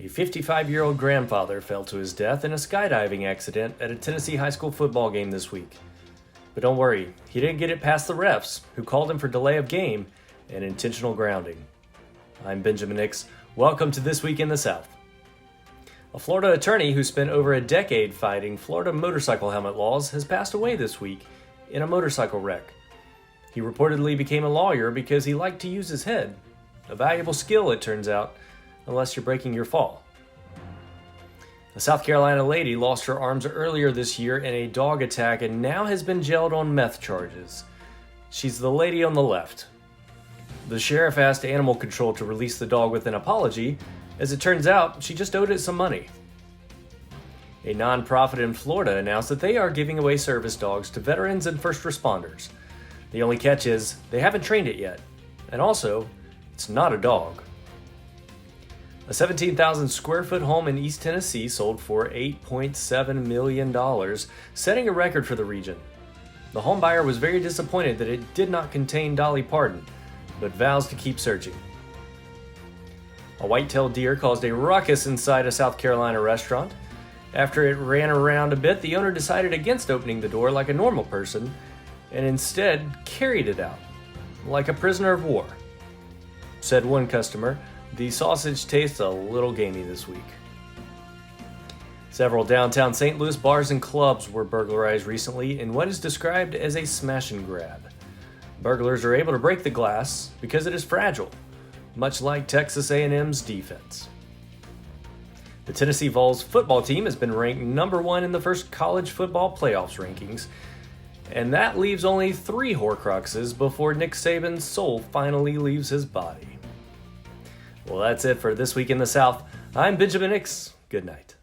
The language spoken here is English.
A 55-year-old grandfather fell to his death in a skydiving accident at a Tennessee high school football game this week. But don't worry, he didn't get it past the refs, who called him for delay of game and intentional grounding. I'm Benjamin Nix. Welcome to This Week in the South. A Florida attorney who spent over a decade fighting Florida motorcycle helmet laws has passed away this week in a motorcycle wreck. He reportedly became a lawyer because he liked to use his head. A valuable skill, it turns out, unless you're breaking your fall. A South Carolina lady lost her arms earlier this year in a dog attack and now has been jailed on meth charges. She's the lady on the left. The sheriff asked animal control to release the dog with an apology. As it turns out, she just owed it some money. A nonprofit in Florida announced that they are giving away service dogs to veterans and first responders. The only catch is they haven't trained it yet. And also, it's not a dog. A 17,000 square foot home in East Tennessee sold for $8.7 million, setting a record for the region. The home buyer was very disappointed that it did not contain Dolly Parton, but vows to keep searching. A white-tailed deer caused a ruckus inside a South Carolina restaurant. After it ran around a bit, the owner decided against opening the door like a normal person and instead carried it out, like a prisoner of war. Said one customer, "The sausage tastes a little gamey this week." Several downtown St. Louis bars and clubs were burglarized recently in what is described as a smash and grab. Burglars are able to break the glass because it is fragile, much like Texas A&M's defense. The Tennessee Vols football team has been ranked number 1 in the first college football playoffs rankings, and that leaves only 3 Horcruxes before Nick Saban's soul finally leaves his body. Well, that's it for This Week in the South. I'm Benjamin Nix. Good night.